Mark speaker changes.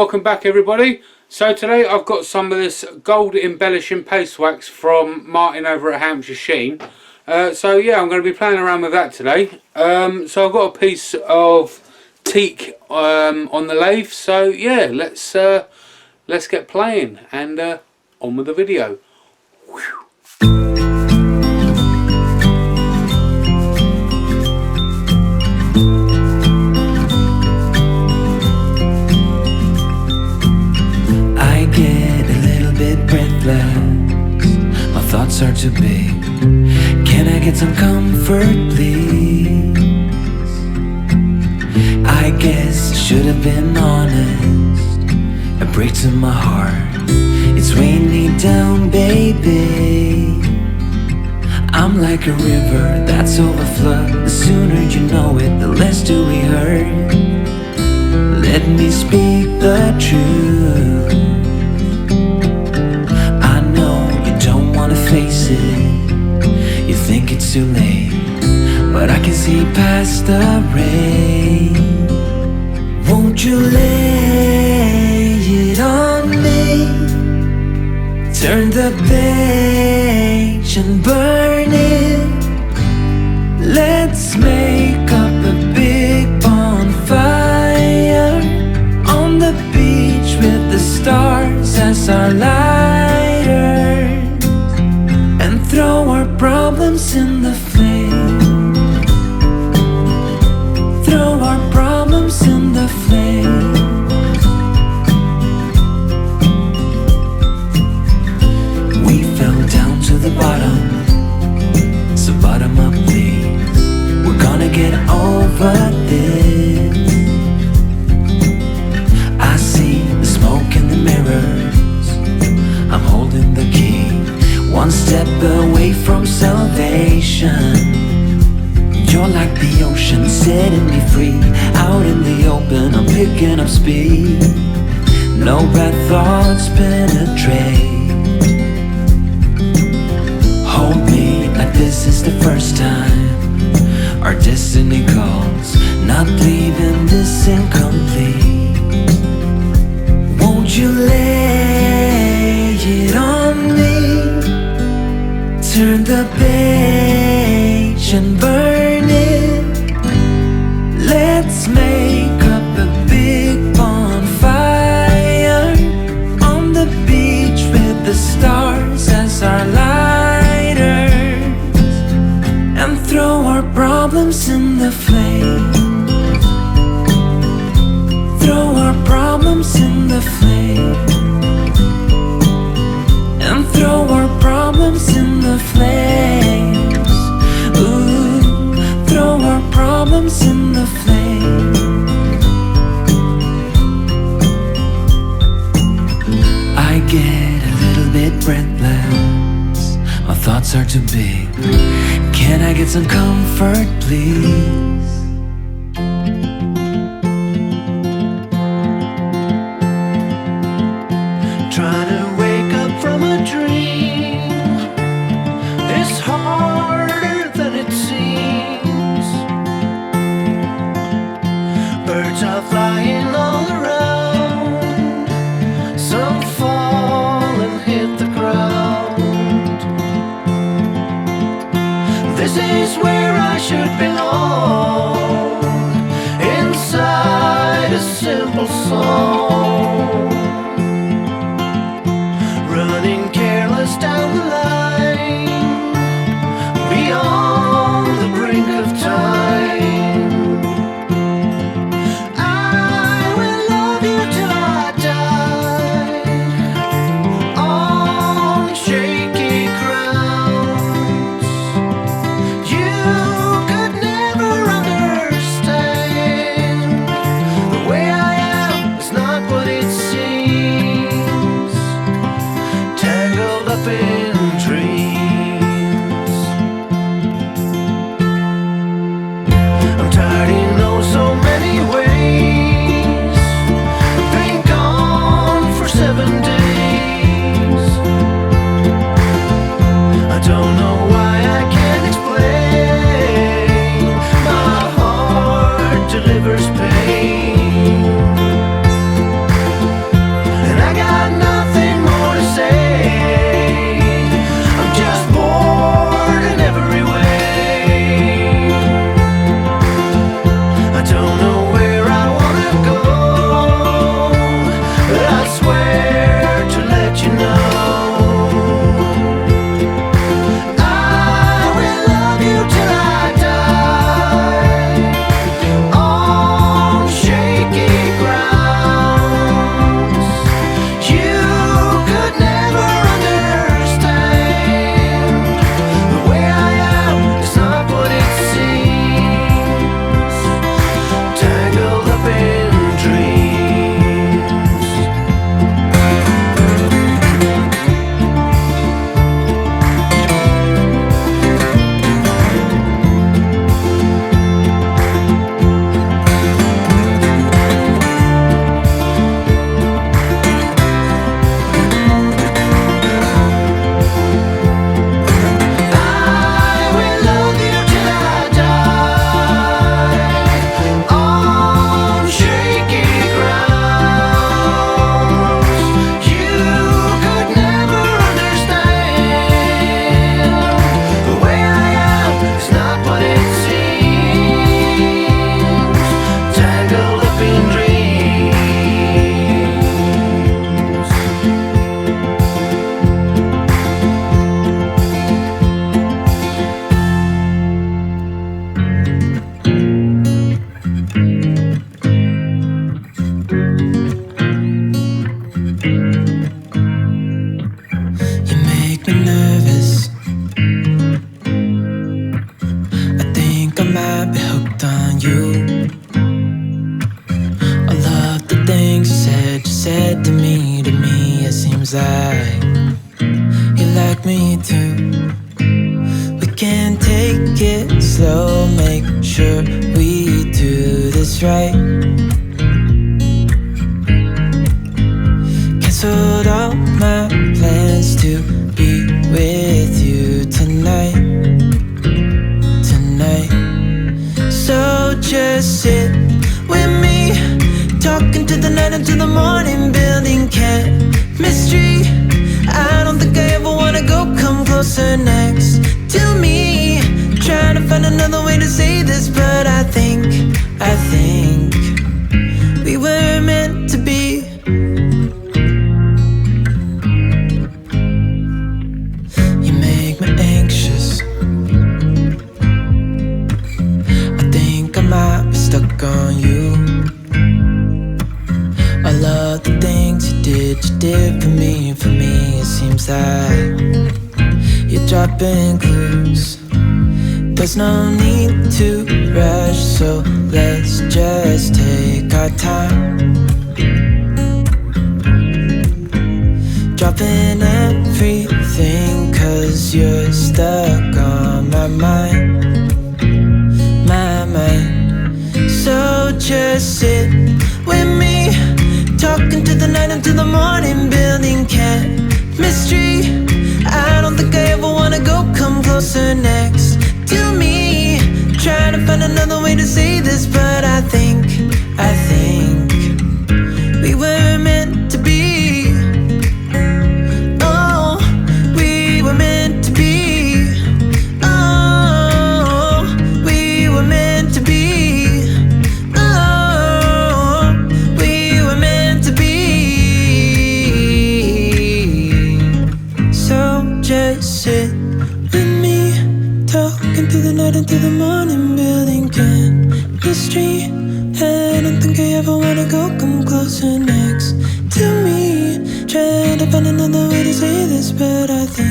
Speaker 1: Welcome back everybody. So today I've got some of this gold embellishing paste wax from Martin over at Hampshire Sheen. So yeah, I'm going to be playing around with that today. So I've got a piece of teak on the lathe. So yeah, let's get playing and on with the video. Whew.
Speaker 2: My thoughts are too big. Can I get some comfort, please? I guess I should have been honest. It breaks in my heart. It's weighing me down, baby. I'm like a river that's overflowed. The sooner you know it, the less do we hurt. Let me speak the truth. Face it, you think it's too late, but I can see past the rain. Won't you lay it on me? Turn the page and burn it. Let's make up a big bonfire on the beach with the stars as our lighter. Throw our problems in the flame. Throw our problems in the flame. We fell down to the bottom, so bottom up please. We're gonna get over this. I see the smoke in the mirrors. I'm holding the key. One step away from salvation. You're like the ocean, setting me free. Out in the open, I'm picking up speed. No bad thoughts penetrate. Hold me like this is the first time. Our destiny calls, not leaving this incomplete. Won't you lay it on me? Turn the page and burn it. Let's make up a big bonfire on the beach with the stars as our lighters. And throw our problems in the flame. Throw our problems in the flame. And throw our problems in the flames. Ooh, throw our problems in the flames. I get a little bit breathless. My thoughts are too big. Can I get some comfort, please? Trying to wake up from a dream. It's harder than it seems. Birds are flying all around. Some fall and hit the ground. This is where I should belong. Inside a simple song. Running careless down the line, beyond the brink of time. I will love you till I die, on shaky grounds. You could never make me nervous. I think I might be hooked on you. I love the things you said to me. It seems like you like me too. We can take it slow, make sure we do this right. Canceled all my plans to be with you tonight. So just sit with me, talking to the night until the morning, building chemistry. I don't think I ever wanna go, come closer next to me. Trying to find another way to say this, but I think we were meant to be. You make me anxious. I think I might be stuck on you. I love the things you did for me. It seems like you're dropping clues. There's no need to rush, so let's just take our time. Dropping everything, 'cause you're stuck on my mind. So just sit with me, talking to the night until the morning, building chemistry. I don't think I ever wanna go, come closer next to me. Trying to find another way to say this, but I think we were meant to be. Oh, we were meant to be. Oh, we were meant to be. Sit with me, talking through the night until the morning, building chemistry. I don't think I ever wanna go, come closer next to me. Trying to find another way to say this, but I think